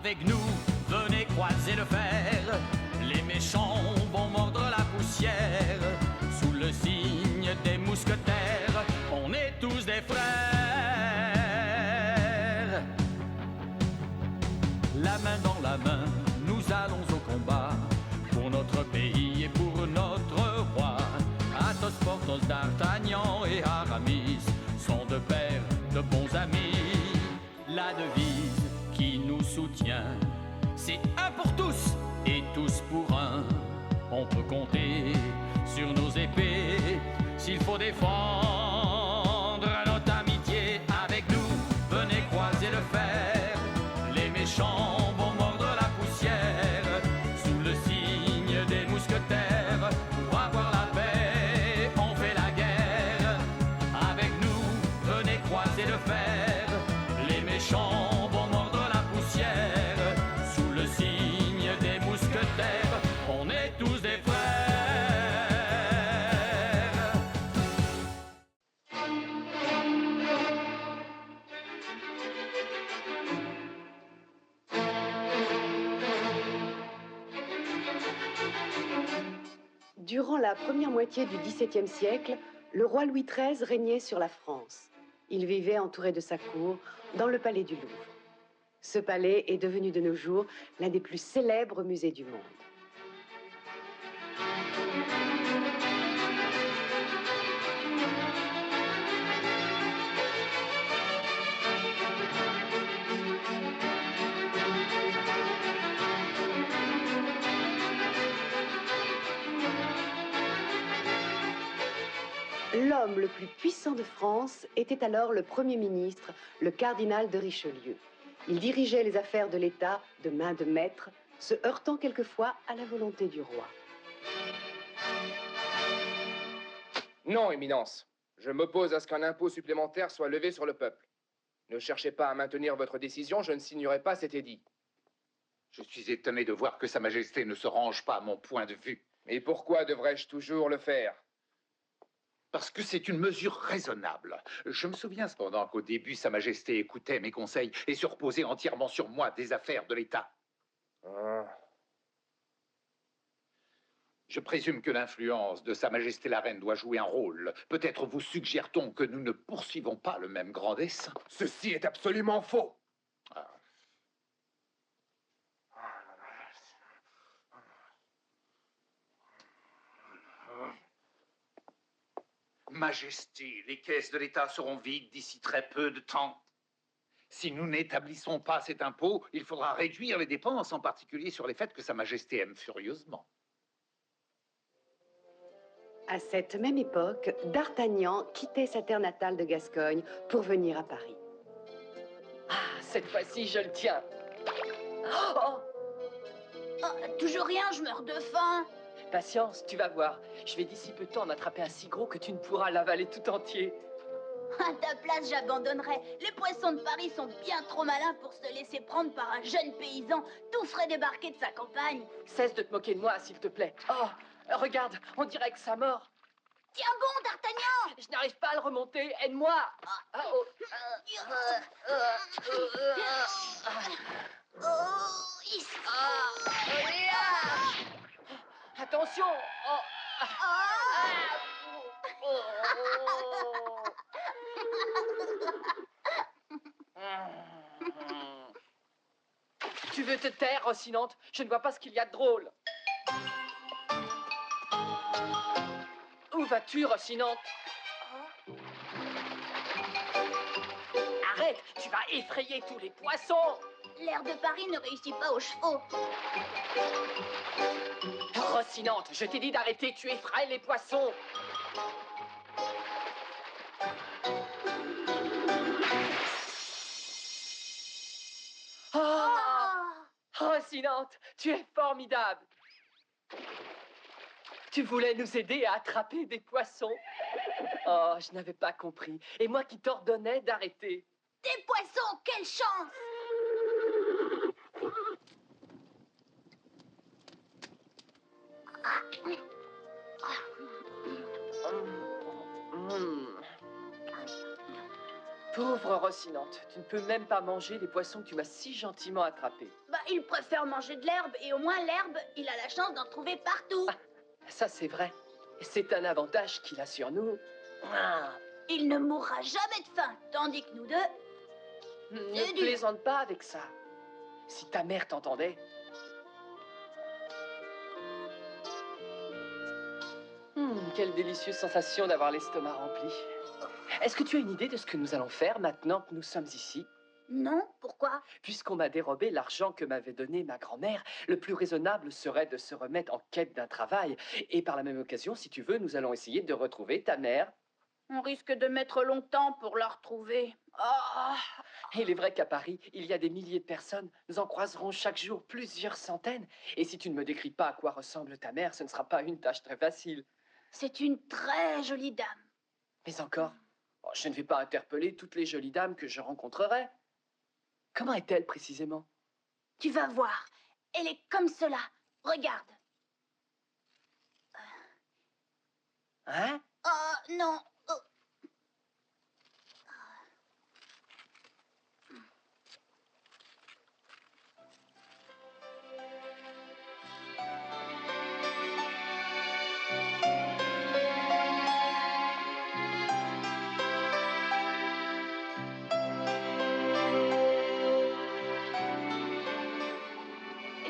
Avec nous, venez croiser le fer. Les méchants vont mordre la poussière. Sous le signe des mousquetaires, on est tous des frères. La main dans la main, nous allons au combat. Pour notre pays et pour notre roi. Athos, Porthos, D'Artagnan et Aramis sont de pair de bons amis. La devise qui nous soutient, c'est un pour tous et tous pour un. On peut compter sur nos épées s'il faut défendre notre amitié. Avec nous, venez croiser le fer. Les méchants vont mordre la poussière. Sous le signe des mousquetaires, pour avoir la paix, on fait la guerre. Avec nous, venez croiser le fer. Les méchants vont mordre la poussière. Sous le signe des mousquetaires, on est tous des frères. Durant la première moitié du XVIIe siècle, le roi Louis XIII régnait sur la France. Il vivait entouré de sa cour dans le palais du Louvre. Ce palais est devenu de nos jours l'un des plus célèbres musées du monde. L'homme le plus puissant de France était alors le Premier ministre, le cardinal de Richelieu. Il dirigeait les affaires de l'État de main de maître, se heurtant quelquefois à la volonté du roi. Non, Éminence. Je m'oppose à ce qu'un impôt supplémentaire soit levé sur le peuple. Ne cherchez pas à maintenir votre décision, je ne signerai pas cet édit. Je suis étonné de voir que Sa Majesté ne se range pas à mon point de vue. Et pourquoi devrais-je toujours le faire? Parce que c'est une mesure raisonnable. Je me souviens cependant qu'au début, Sa Majesté écoutait mes conseils et se reposait entièrement sur moi des affaires de l'État. Ah. Je présume que l'influence de Sa Majesté la Reine doit jouer un rôle. Peut-être vous suggère-t-on que nous ne poursuivons pas le même grand dessein. Ceci est absolument faux. Ah. Majesté, les caisses de l'État seront vides d'ici très peu de temps. Si nous n'établissons pas cet impôt, il faudra réduire les dépenses, en particulier sur les fêtes que Sa Majesté aime furieusement. À cette même époque, D'Artagnan quittait sa terre natale de Gascogne pour venir à Paris. Ah, cette fois-ci, je le tiens. Oh, Oh, toujours rien, je meurs de faim. patience, tu vas voir. Je vais d'ici peu de temps en attraper un si gros que tu ne pourras l'avaler tout entier. À ta place, j'abandonnerais. Les poissons de Paris sont bien trop malins pour se laisser prendre par un jeune paysan tout frais débarqué de sa campagne. Cesse de te moquer de moi, s'il te plaît. Oh, regarde, on dirait que ça mord. Tiens bon, D'Artagnan. Je n'arrive pas à le remonter, aide-moi. Ah, oh. Oh, ici. Attention. Oh. Tu veux te taire, Rocinante? Je ne vois pas ce qu'il y a de drôle. Où vas-tu, Rocinante? Arrête, tu vas effrayer tous les poissons. L'air de Paris ne réussit pas aux chevaux. Rocinante, je t'ai dit d'arrêter, tu effraies les poissons. Oh, Rocinante, tu es formidable. Tu voulais nous aider à attraper des poissons. Oh, je n'avais pas compris. Et moi qui t'ordonnais d'arrêter. Des poissons, quelle chance! Pauvre Rocinante, tu ne peux même pas manger les poissons que tu m'as si gentiment attrapés. Bah il préfère manger de l'herbe et au moins l'herbe, il a la chance d'en trouver partout. Ça, c'est vrai. C'est un avantage qu'il a sur nous. Ah, Il ne mourra jamais de faim, tandis que nous deux... ne dur. plaisante pas avec ça. Si ta mère t'entendait... Quelle délicieuse sensation d'avoir l'estomac rempli. Est-ce que tu as une idée de ce que nous allons faire maintenant que nous sommes ici? Non, pourquoi? Puisqu'on m'a dérobé l'argent que m'avait donné ma grand-mère, le plus raisonnable serait de se remettre en quête d'un travail. Et par la même occasion, si tu veux, nous allons essayer de retrouver ta mère. On risque de mettre longtemps pour la retrouver. Oh. Il est vrai qu'à Paris, il y a des milliers de personnes. Nous en croiserons chaque jour plusieurs centaines. Et si tu ne me décris pas à quoi ressemble ta mère, ce ne sera pas une tâche très facile. C'est une très jolie dame. Mais encore, je ne vais pas interpeller toutes les jolies dames que je rencontrerai. Comment est-elle précisément? Tu vas voir, elle est comme cela. Regarde. Hein? Oh, non. Oh.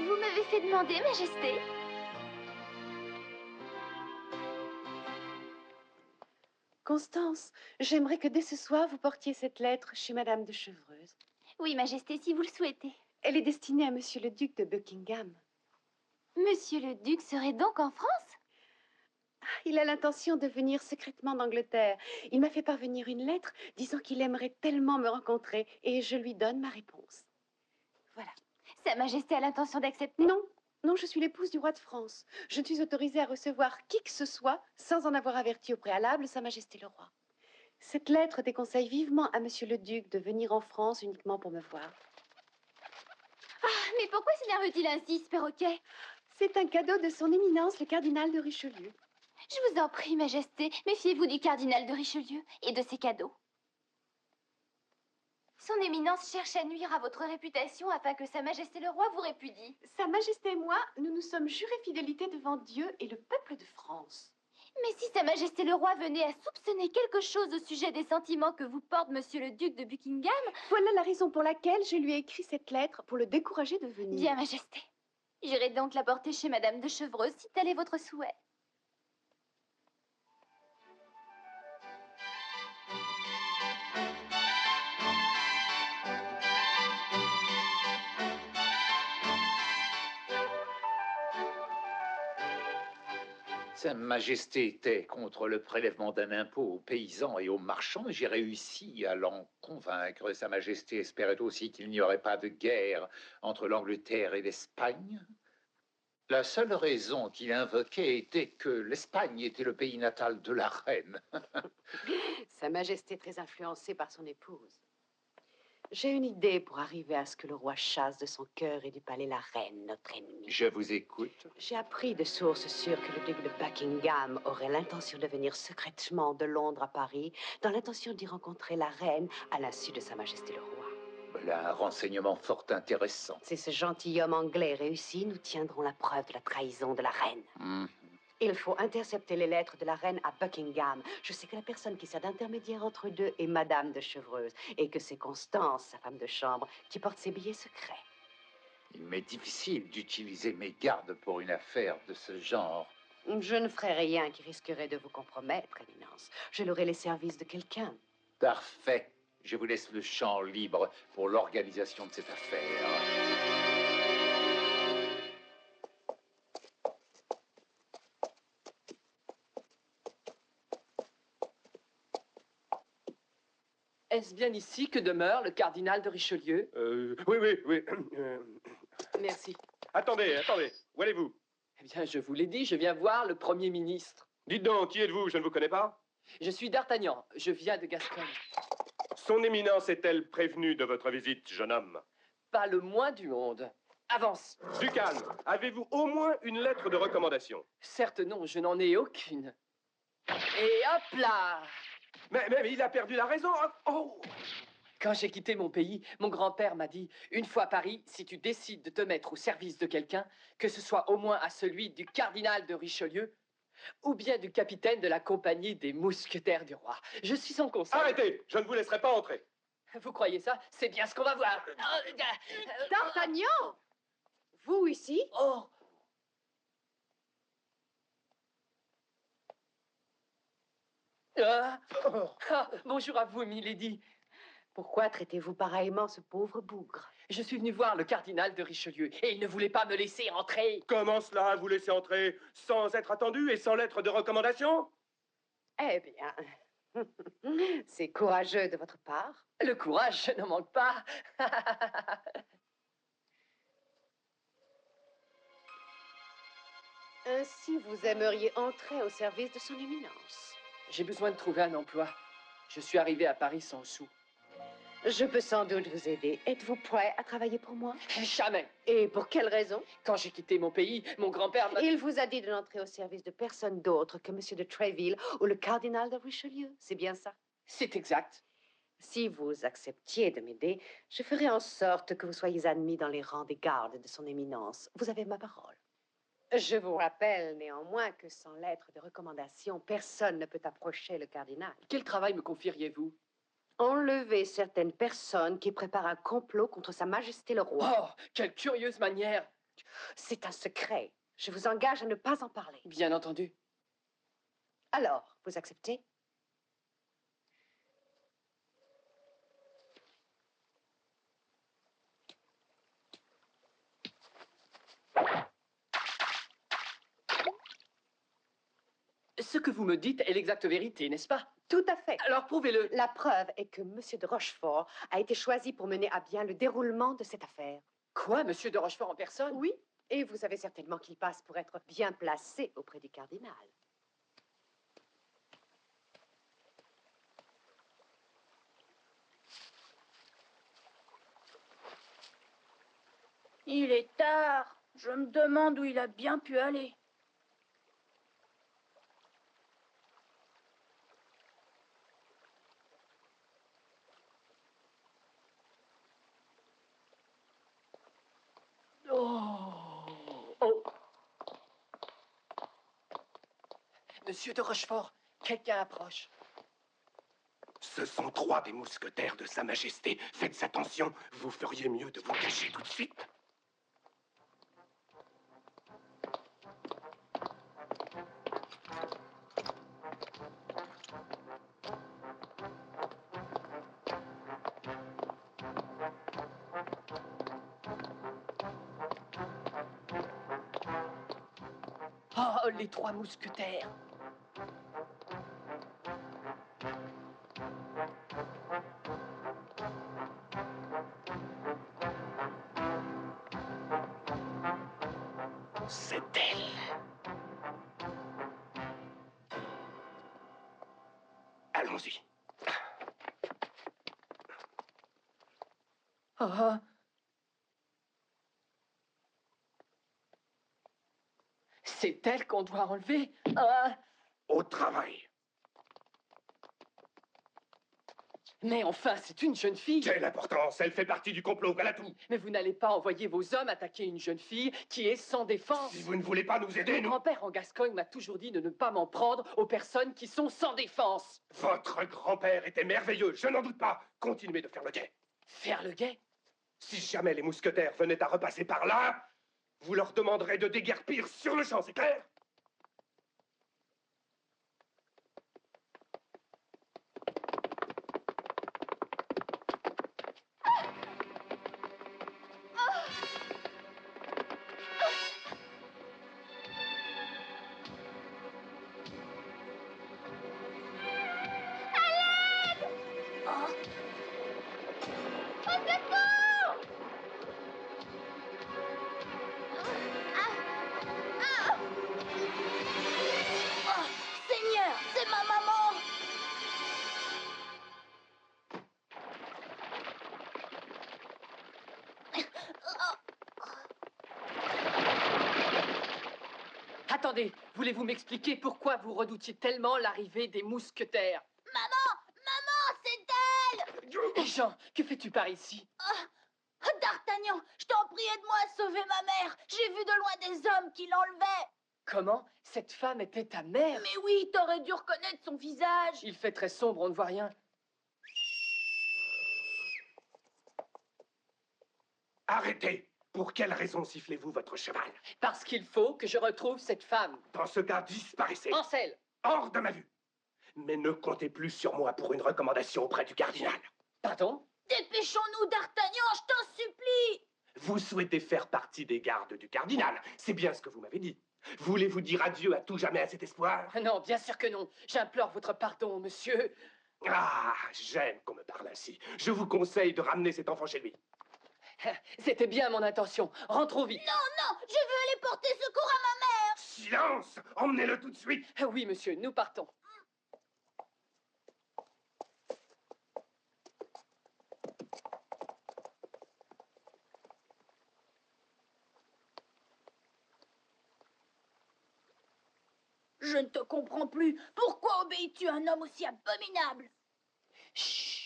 Vous m'avez fait demander, Majesté. Constance, j'aimerais que dès ce soir, vous portiez cette lettre chez Madame de Chevreuse. Oui, Majesté, si vous le souhaitez. Elle est destinée à Monsieur le Duc de Buckingham. Monsieur le Duc serait donc en France? Il a l'intention de venir secrètement d'Angleterre. Il m'a fait parvenir une lettre disant qu'il aimerait tellement me rencontrer et je lui donne ma réponse. Voilà. Sa Majesté a l'intention d'accepter? Non, non, je suis l'épouse du roi de France. Je ne suis autorisée à recevoir qui que ce soit sans en avoir averti au préalable Sa Majesté le roi. Cette lettre déconseille vivement à Monsieur le Duc de venir en France uniquement pour me voir. Ah, mais pourquoi s'énerve-t-il ainsi, ce perroquet? C'est un cadeau de son éminence, le cardinal de Richelieu. Je vous en prie, Majesté, méfiez-vous du cardinal de Richelieu et de ses cadeaux. Son éminence cherche à nuire à votre réputation afin que Sa Majesté le roi vous répudie. Sa Majesté et moi, nous nous sommes jurés fidélité devant Dieu et le peuple de France. Mais si Sa Majesté le roi venait à soupçonner quelque chose au sujet des sentiments que vous porte Monsieur le Duc de Buckingham... Voilà la raison pour laquelle je lui ai écrit cette lettre, pour le décourager de venir. Bien, Majesté. J'irai donc la porter chez Madame de Chevreuse si tel est votre souhait. Sa Majesté était contre le prélèvement d'un impôt aux paysans et aux marchands. J'ai réussi à l'en convaincre. Sa Majesté espérait aussi qu'il n'y aurait pas de guerre entre l'Angleterre et l'Espagne. La seule raison qu'il invoquait était que l'Espagne était le pays natal de la reine. Sa Majesté est très influencée par son épouse. J'ai une idée pour arriver à ce que le roi chasse de son cœur et du palais la reine, notre ennemie. Je vous écoute. J'ai appris de sources sûres que le duc de Buckingham aurait l'intention de venir secrètement de Londres à Paris, dans l'intention d'y rencontrer la reine à l'insu de Sa Majesté le roi. Voilà un renseignement fort intéressant. Si ce gentilhomme anglais réussit, nous tiendrons la preuve de la trahison de la reine. Il faut intercepter les lettres de la reine à Buckingham. Je sais que la personne qui sert d'intermédiaire entre eux deux est Madame de Chevreuse et que c'est Constance, sa femme de chambre, qui porte ses billets secrets. Il m'est difficile d'utiliser mes gardes pour une affaire de ce genre. Je ne ferai rien qui risquerait de vous compromettre, Éminence. Je l'aurai les services de quelqu'un. Parfait. Je vous laisse le champ libre pour l'organisation de cette affaire. Est-ce bien ici que demeure le cardinal de Richelieu? Oui. Merci. Attendez. Où allez-vous? Eh bien, je vous l'ai dit, je viens voir le Premier ministre. Dites donc, qui êtes-vous? Je ne vous connais pas. Je suis d'Artagnan, je viens de Gascogne. Son éminence est-elle prévenue de votre visite, jeune homme? Pas le moins du monde. Avance. Du calme. Avez-vous au moins une lettre de recommandation? Certes non, je n'en ai aucune. Et hop là! Mais il a perdu la raison. Oh! Quand j'ai quitté mon pays, mon grand-père m'a dit, une fois à Paris, si tu décides de te mettre au service de quelqu'un, que ce soit au moins à celui du cardinal de Richelieu, ou bien du capitaine de la compagnie des mousquetaires du roi. Je suis son conseil. Arrêtez! Je ne vous laisserai pas entrer. Vous croyez ça? C'est bien ce qu'on va voir. D'Artagnan! Vous ici? Oh! Bonjour à vous, milady. Pourquoi traitez-vous pareillement ce pauvre bougre? Je suis venu voir le cardinal de Richelieu et il ne voulait pas me laisser entrer. Comment cela, vous laisser entrer sans être attendu et sans lettre de recommandation? Eh bien, c'est courageux de votre part. Le courage ne manque pas. Ainsi, vous aimeriez entrer au service de son éminence. J'ai besoin de trouver un emploi. Je suis arrivé à Paris sans sou. Je peux sans doute vous aider. Êtes-vous prêt à travailler pour moi? Jamais. Et pour quelle raison? Quand j'ai quitté mon pays, mon grand-père m'a... Il vous a dit de n'entrer au service de personne d'autre que Monsieur de Tréville ou le cardinal de Richelieu. C'est bien ça? C'est exact. Si vous acceptiez de m'aider, je ferai en sorte que vous soyez admis dans les rangs des gardes de son éminence. Vous avez ma parole. Je vous rappelle néanmoins que sans lettre de recommandation, personne ne peut approcher le cardinal. Quel travail me confieriez-vous? Enlever certaines personnes qui préparent un complot contre Sa Majesté le Roi. Oh, quelle curieuse manière. C'est un secret. Je vous engage à ne pas en parler. Bien entendu. Alors, vous acceptez? Ce que vous me dites est l'exacte vérité, n'est-ce pas? Tout à fait. Alors prouvez-le. La preuve est que Monsieur de Rochefort a été choisi pour mener à bien le déroulement de cette affaire. Quoi, Monsieur de Rochefort en personne? Oui, et vous savez certainement qu'il passe pour être bien placé auprès du cardinal. Il est tard. Je me demande où il a bien pu aller. Oh. Monsieur de Rochefort, quelqu'un approche. Ce sont 3 des mousquetaires de Sa Majesté. Faites attention, vous feriez mieux de vous cacher tout de suite. Oh, les 3 mousquetaires. C'est elle. Allons-y. Oh. C'est elle qu'on doit enlever. Ah. Au travail. Mais enfin, c'est une jeune fille. Quelle importance? Elle fait partie du complot, voilà tout. Mais vous n'allez pas envoyer vos hommes attaquer une jeune fille qui est sans défense. Si vous ne voulez pas nous aider, Mon nous... grand-père en Gascogne m'a toujours dit de ne pas m'en prendre aux personnes qui sont sans défense. Votre grand-père était merveilleux, je n'en doute pas. Continuez de faire le guet. Faire le guet? Si jamais les mousquetaires venaient à repasser par là, vous leur demanderez de déguerpir sur le champ, c'est clair? Oh, Seigneur, c'est ma maman. Attendez, voulez-vous m'expliquer pourquoi vous redoutiez tellement l'arrivée des mousquetaires? Maman, c'est elle. Jean, que fais-tu par ici? Oh, D'Artagnan, je t'en prie, aide-moi à sauver ma mère. J'ai vu de loin des hommes qui l'enlevaient. Comment? Cette femme était ta mère? Mais oui, t'aurais dû reconnaître son visage. Il fait très sombre, on ne voit rien. Arrêtez! Pour quelle raison sifflez-vous votre cheval? Parce qu'il faut que je retrouve cette femme. Dans ce cas, disparaissez. Ancel, Hors de ma vue. Mais ne comptez plus sur moi pour une recommandation auprès du cardinal. pardon? Dépêchons-nous, D'Artagnan, je t'en supplie. Vous souhaitez faire partie des gardes du cardinal. C'est bien ce que vous m'avez dit. Voulez-vous dire adieu à tout jamais à cet espoir? Non, bien sûr que non. J'implore votre pardon, monsieur. Ah, j'aime qu'on me parle ainsi. Je vous conseille de ramener cet enfant chez lui. C'était bien mon intention. Rentrons vite. Non, je veux aller porter secours à ma mère. Silence! Emmenez-le tout de suite. Oui, monsieur, nous partons. Je ne te comprends plus. Pourquoi obéis-tu à un homme aussi abominable? Chut.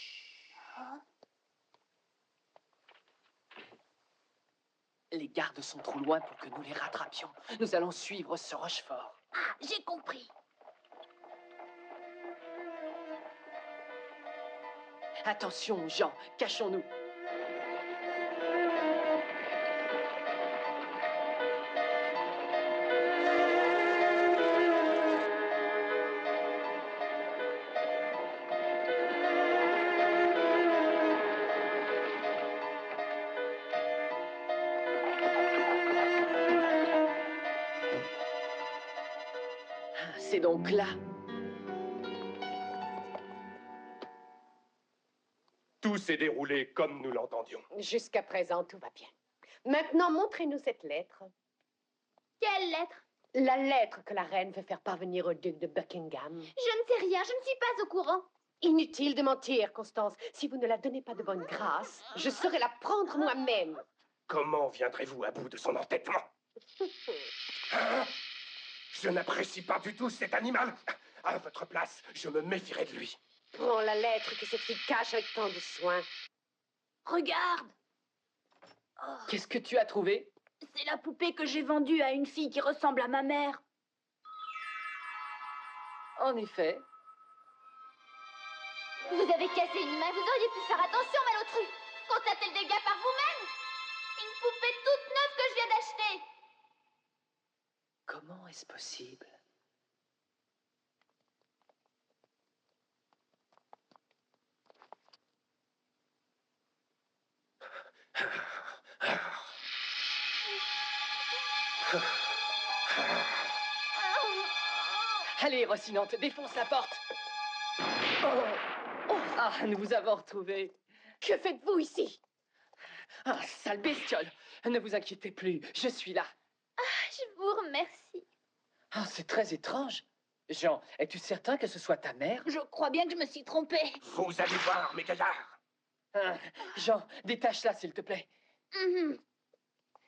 Les gardes sont trop loin pour que nous les rattrapions. Nous allons suivre ce Rochefort. Ah, j'ai compris. Attention, Jean, cachons-nous. C'est donc là. Tout s'est déroulé comme nous l'entendions. Jusqu'à présent, tout va bien. Maintenant, montrez-nous cette lettre. Quelle lettre? La lettre que la reine veut faire parvenir au duc de Buckingham. Je ne sais rien, je ne suis pas au courant. Inutile de mentir, Constance. Si vous ne la donnez pas de bonne grâce, je saurai la prendre moi-même. Comment viendrez-vous à bout de son entêtement? Hein? Je n'apprécie pas du tout cet animal. À votre place, je me méfierais de lui. Prends la lettre que cette fille cache avec tant de soin. Regarde. Oh, Qu'est-ce que tu as trouvé? c'est la poupée que j'ai vendue à une fille qui ressemble à ma mère. En effet. Vous avez cassé une main, vous auriez pu faire attention, malotru. Constatez le dégât par vous-même. Une poupée toute neuve que je viens d'acheter. Comment est-ce possible? Allez, Rocinante, défonce la porte. Ah, nous vous avons retrouvé. Que faites-vous ici? Ah, sale bestiole. Ne vous inquiétez plus, je suis là. Je vous remercie. Ah, c'est très étrange. Jean, es-tu certain que ce soit ta mère? Je crois bien que je me suis trompée. Vous allez voir, mes gaillards. Ah, Jean, détache-la, s'il te plaît. Mhm.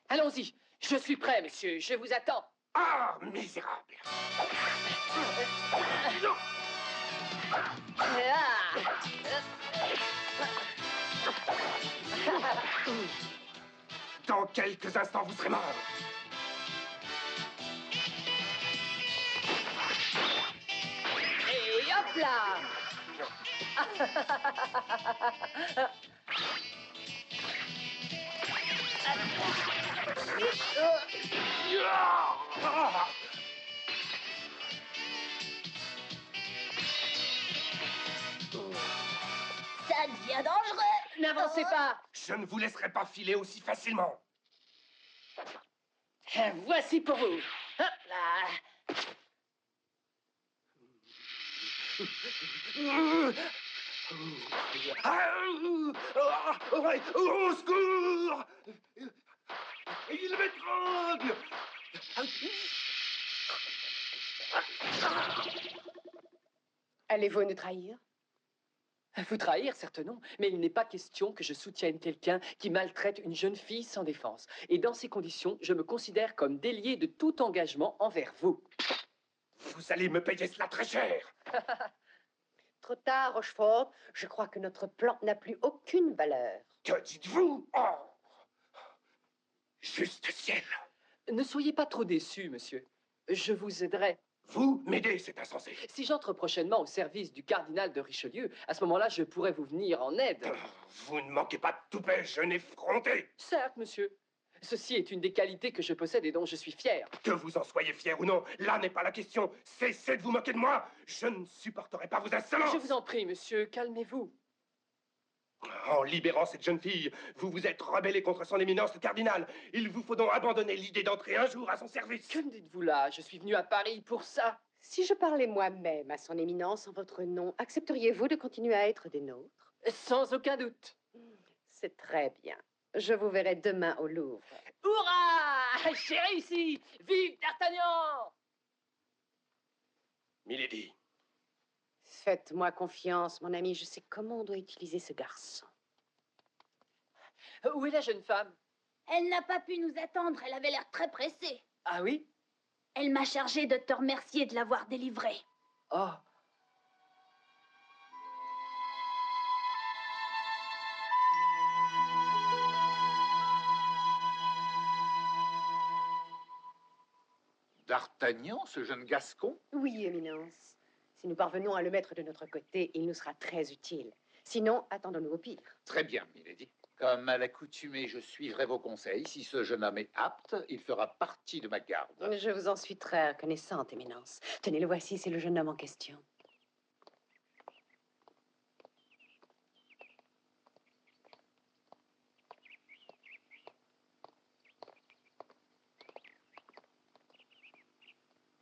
Allons-y, je suis prêt, monsieur, je vous attends. Ah, misérable. Dans quelques instants, vous serez mort. Et hop là! Ça devient dangereux. N'avancez pas! Je ne vous laisserai pas filer aussi facilement. Voici pour vous. Hop là. Au secours! Il m'étrangle! Allez-vous nous trahir? Vous trahir, certes non, mais il n'est pas question que je soutienne quelqu'un qui maltraite une jeune fille sans défense. Et dans ces conditions, je me considère comme délié de tout engagement envers vous. Vous allez me payer cela très cher. Trop tard, Rochefort. Je crois que notre plan n'a plus aucune valeur. Que dites-vous? Oh! Juste ciel! Ne soyez pas trop déçu, monsieur. Je vous aiderai. Vous m'aidez, c'est insensé. Si j'entre prochainement au service du cardinal de Richelieu, à ce moment-là, je pourrais vous venir en aide. Vous ne manquez pas de toupet, jeune effronté. Certes, monsieur. Ceci est une des qualités que je possède et dont je suis fier. Que vous en soyez fier ou non, là n'est pas la question. Cessez de vous moquer de moi. Je ne supporterai pas vos insolences. Je vous en prie, monsieur, calmez-vous. En libérant cette jeune fille, vous vous êtes rebellé contre son éminence le cardinal. Il vous faut donc abandonner l'idée d'entrer un jour à son service. Que me dites-vous là? Je suis venu à Paris pour ça. Si je parlais moi-même à son éminence en votre nom, accepteriez-vous de continuer à être des nôtres? Sans aucun doute. C'est très bien. Je vous verrai demain au Louvre. Hurrah! J'ai réussi! Vive D'Artagnan! Milady, Faites-moi confiance, mon ami. Je sais comment on doit utiliser ce garçon. Où est la jeune femme? Elle n'a pas pu nous attendre, elle avait l'air très pressée. Ah oui? Elle m'a chargé de te remercier de l'avoir délivrée. Oh. D'Artagnan, ce jeune Gascon? Oui, éminence. Si nous parvenons à le mettre de notre côté, il nous sera très utile. Sinon, attendons-nous au pire. Très bien, milady. Comme à l'accoutumée, je suivrai vos conseils. Si ce jeune homme est apte, il fera partie de ma garde. Je vous en suis très reconnaissante, éminence. Tenez, le voici, c'est le jeune homme en question.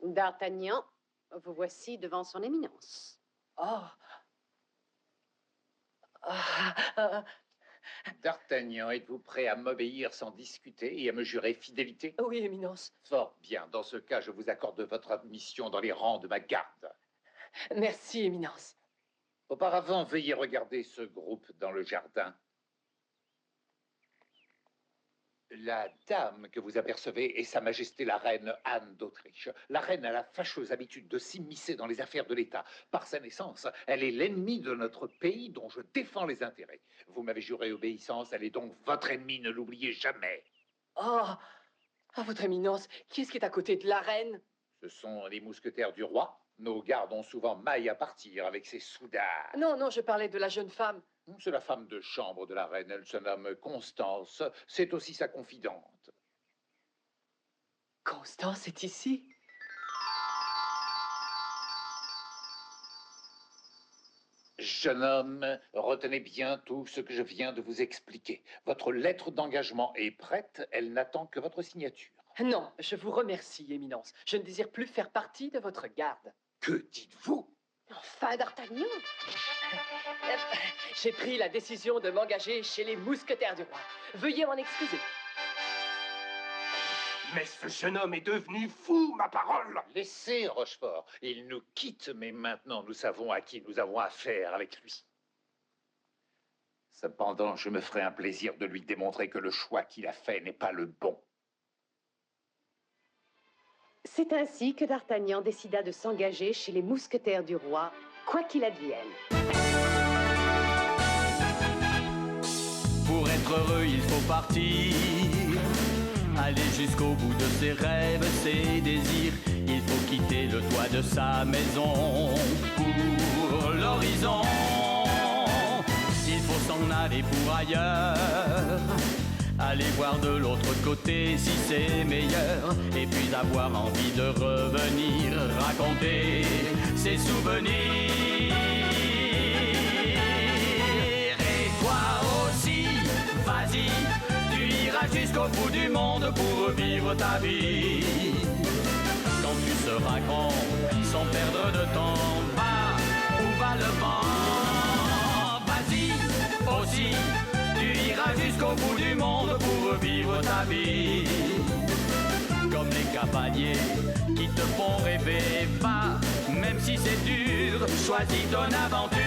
D'Artagnan, vous voici devant son éminence. Oh. Ah. D'Artagnan, êtes-vous prêt à m'obéir sans discuter et à me jurer fidélité? Oui, éminence. Fort bien. Dans ce cas, je vous accorde votre admission dans les rangs de ma garde. Merci, éminence. Auparavant, veuillez regarder ce groupe dans le jardin. La dame que vous apercevez est Sa Majesté la Reine Anne d'Autriche. La reine a la fâcheuse habitude de s'immiscer dans les affaires de l'État. Par sa naissance, elle est l'ennemie de notre pays dont je défends les intérêts. Vous m'avez juré obéissance, elle est donc votre ennemie, ne l'oubliez jamais. Oh. Ah, votre éminence, qui est-ce qui est à côté de la reine? Ce sont les mousquetaires du roi. Nos gardes ont souvent maille à partir avec ces soudards. Non, non, je parlais de la jeune femme. C'est la femme de chambre de la reine, elle se nomme Constance. C'est aussi sa confidente. Constance est ici? Jeune homme, retenez bien tout ce que je viens de vous expliquer. Votre lettre d'engagement est prête, elle n'attend que votre signature. Non, je vous remercie, éminence. Je ne désire plus faire partie de votre garde. Que dites-vous? Enfin, D'Artagnan! J'ai pris la décision de m'engager chez les mousquetaires du roi. Veuillez m'en excuser. mais ce jeune homme est devenu fou, ma parole. Laissez Rochefort. Il nous quitte, mais maintenant nous savons à qui nous avons affaire avec lui. Cependant, je me ferai un plaisir de lui démontrer que le choix qu'il a fait n'est pas le bon. C'est ainsi que D'Artagnan décida de s'engager chez les mousquetaires du roi, quoi qu'il advienne. Pour être heureux, il faut partir. Aller jusqu'au bout de ses rêves, ses désirs. Il faut quitter le toit de sa maison pour l'horizon. Il faut s'en aller pour ailleurs. Aller voir de l'autre côté si c'est meilleur. Et puis avoir envie de revenir raconter ses souvenirs. Et toi aussi, vas-y, tu iras jusqu'au bout du monde pour vivre ta vie. Quand tu seras grand, sans perdre de temps, va où va le vent. Vas-y aussi, tu iras jusqu'au bout du monde pour vivre ta vie. Comme les cavaliers qui te font rêver, va, même si c'est dur, choisis ton aventure.